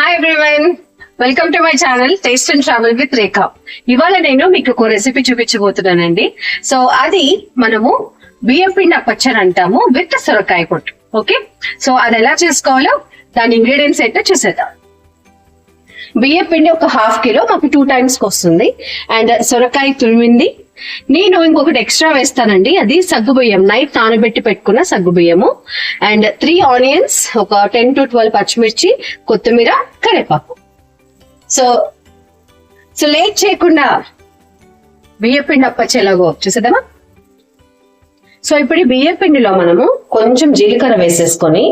Hi everyone, welcome to my channel taste and travel with Rekha. ఇవాళ నేను మీకు ఒక రెసిపీ చూపించబోతున్నానండి. సో అది మనము బియ్యం పిండి పచ్చడి అంటాము విత్ సొరకాయ పొట్టు. ఓకే, సో అది ఎలా చేసుకోవాలో దాని ఇంగ్రీడియంట్స్ ఏంటో చూసేద్దాం. బియ్యం పిండి ఒక 1/2 కిలో మాకు 2 times వస్తుంది. అండ్ సొరకాయ తురిమింది. నేను ఇంకొకటి ఎక్స్ట్రా వేస్తానండి, అది సగ్గుబియ్యం, నైట్ నానబెట్టి పెట్టుకున్న సగ్గుబియ్యము. అండ్ 3 ఆనియన్స్, ఒక 10 to 12 పచ్చిమిర్చి, కొత్తిమీర, కరివేపాకు. సో లేట్ చేయకుండా బియ్యం పిండి అప్పచ్చి ఎలాగో చూసేద్దామా. సో ఇప్పుడు ఈ బియ్యం పిండిలో మనము కొంచెం జీలకర్ర వేసేసుకొని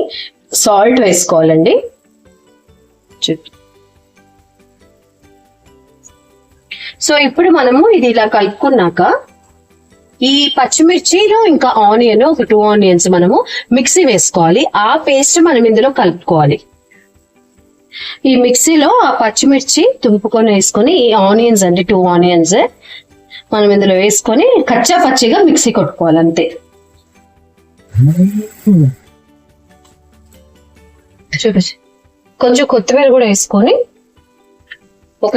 సాల్ట్ వేసుకోవాలండి. సో ఇప్పుడు మనము ఇది ఇలా కలుపుకున్నాక ఈ పచ్చిమిర్చిలో ఇంకా ఆనియన్, ఒక 2 ఆనియన్స్ మనము మిక్సీ వేసుకోవాలి. ఆ పేస్ట్ మనం ఇందులో కలుపుకోవాలి. ఈ మిక్సీలో ఆ పచ్చిమిర్చి తుంపుకొని వేసుకొని, ఈ ఆనియన్స్ అంటే 2 ఆనియన్స్ మనం ఇందులో వేసుకొని కచ్చా పచ్చిగా మిక్సీ కొట్టుకోవాలి అంతే. చూపించి కొంచెం కొత్తిమీర కూడా వేసుకొని ఒక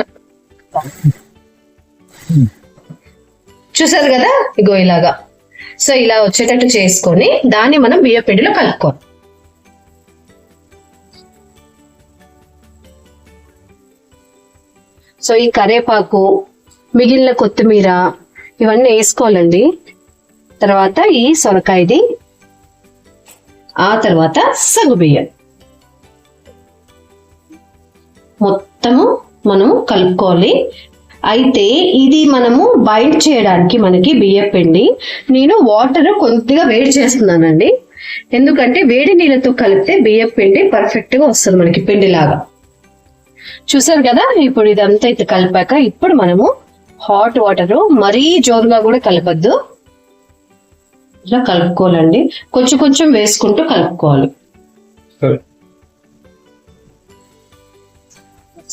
చూసారు కదా, ఇగో ఇలాగా. సో ఇలా వచ్చేటట్టు చేసుకొని దాన్ని మనం బియ్య పిండిలో కలుపుకోవాలి. సో ఈ కరివేపాకు, మిగిలిన కొత్తిమీర ఇవన్నీ వేసుకోవాలండి. తర్వాత ఈ సొరకాయది, ఆ తర్వాత సగ్గుబియ్యం మొత్తము మనం కలుపుకోవాలి. అయితే ఇది మనము బైండ్ చేయడానికి మనకి బియ్యం పిండి నేను వాటర్ కొద్దిగా వేడి చేస్తున్నానండి. ఎందుకంటే వేడి నీళ్ళతో కలిపితే బియ్యం పిండి పర్ఫెక్ట్ గా వస్తుంది మనకి పిండిలాగా. చూసారు కదా, ఇప్పుడు ఇదంతా అయితే కలిపాక ఇప్పుడు మనము హాట్ వాటర్, మరీ జోరుగా కూడా కలపద్దు, ఇలా కలుపుకోవాలండి. కొంచెం కొంచెం వేసుకుంటూ కలుపుకోవాలి.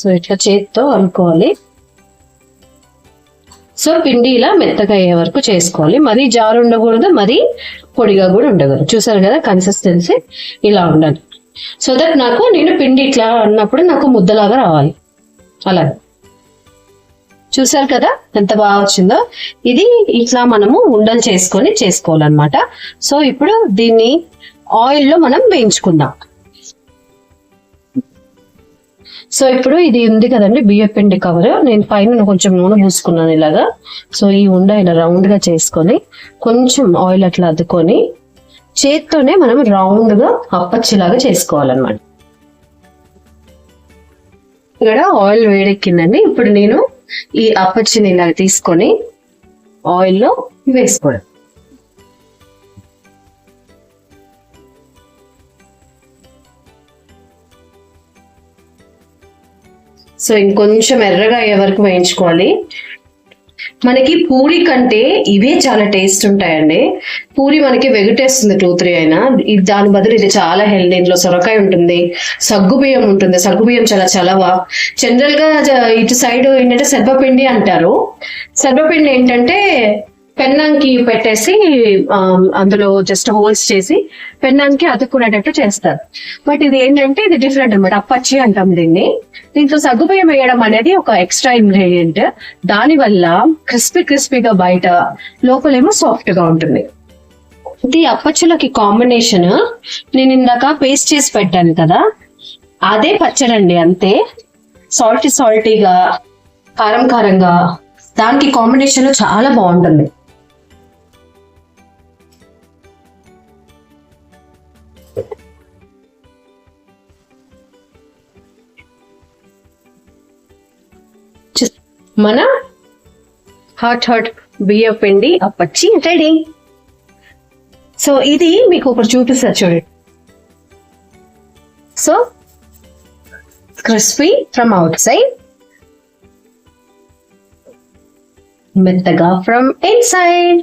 సో ఇట్లా చేతితో అనుకోవాలి. సో పిండి ఇలా మెత్తగా అయ్యే వరకు చేసుకోవాలి. మరీ జారు ఉండకూడదు, మరీ పొడిగా కూడా ఉండకూడదు. చూసారు కదా, కన్సిస్టెన్సీ ఇలా ఉండాలి. సో దట్ నేను పిండి ఇట్లా అన్నప్పుడు నాకు ముద్దలాగా రావాలి. అలా చూసారు కదా ఎంత బాగా వచ్చిందో. ఇది ఇట్లా మనము ఉండలు చేసుకొని చేసుకోవాలన్నమాట. సో ఇప్పుడు దీన్ని ఆయిల్లో మనం వేయించుకుందాం. సో ఇప్పుడు ఇది ఉంది కదండి బియ్యం పిండి కవర్, నేను పైన కొంచెం నూనె పూసుకున్నాను ఇలాగా. సో ఈ ఉండ ఇలా రౌండ్ గా చేసుకొని కొంచెం ఆయిల్ అట్లా అద్దుకొని చేత్తోనే మనం రౌండ్ గా అప్పచ్చిలాగా చేసుకోవాలన్నమాట. ఇక్కడ ఆయిల్ వేడెక్కిందండి. ఇప్పుడు నేను ఈ అప్పచ్చిని ఇలా తీసుకొని ఆయిల్లో వేసుకోవడం. సో ఇంకొంచెం ఎర్రగా అయ్యే వరకు వేయించుకోవాలి. మనకి పూరి కంటే ఇవే చాలా టేస్ట్ ఉంటాయండి. పూరి మనకి వెగటేస్తుంది 2-3 అయినా, దాని బదులు ఇది చాలా హెల్దీ. ఇందులో సొరకాయ ఉంటుంది, సగ్గుబియ్యం ఉంటుంది. సగ్గుబియ్యం చాలా చలవ. జనరల్ గా ఇటు సైడ్ ఏంటంటే సర్వపిండి అంటారు. సర్వపిండి ఏంటంటే పెన్నాంకి పెట్టేసి అందులో జస్ట్ హోల్స్ చేసి పెన్నాంకి అతుక్కునేటట్టు చేస్తారు. బట్ ఇది ఏంటంటే ఇది డిఫరెంట్ అనమాట, అప్పచ్చి అంటాం దీన్ని. దీంట్లో సగ్గుబియ్యం వేయడం అనేది ఒక ఎక్స్ట్రా ఇంగ్రీడియంట్. దాని వల్ల క్రిస్పీగా బయట, లోపలేమో సాఫ్ట్ గా ఉంటుంది. ఇది అప్పచ్చులకి కాంబినేషన్ నేను ఇందాక పేస్ట్ చేసి పెట్టాను కదా, అదే పచ్చడండి అంతే. సాల్టీగా, కారంగా దానికి కాంబినేషన్ చాలా బాగుంటుంది. మన హాట్ బియ్యం పిండి అప్పచ్చి రెడీ. సో ఇది మీకు ఒకటి చూపిస్తా చూడండి. So crispy from out side, మెత్తగా ఫ్రమ్ ఇన్సైడ్.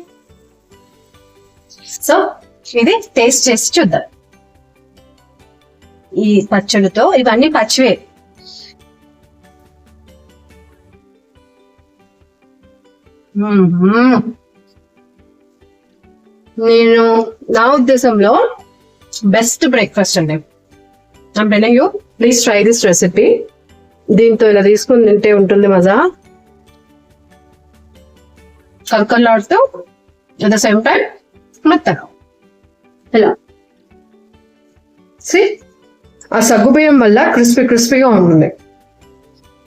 సో ఇది టేస్ట్ చేసి చూద్దాం. ఈ పచ్చడితో, ఇవన్నీ పచ్చివే. నేను నా ఉద్దేశంలో బెస్ట్ బ్రేక్ఫాస్ట్ అండి. I'm telling you, please try this recipe. దీంతో ఇలా తీసుకుని తింటే ఉంటుంది మజా. కలకలాడుతూ అట్ ద సేమ్ టైం మెత్తగా ఇలా. ఆ సగ్గుబియ్యం వల్ల క్రిస్పీగా ఉంటుంది.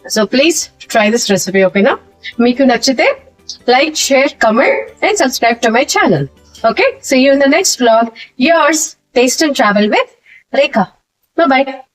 So please try this recipe. ఓకేనా? మీకు నచ్చితే like, share, comment and subscribe to my channel. Okay, see you in the next vlog. Yours, Taste and Travel with Rekha. Bye bye.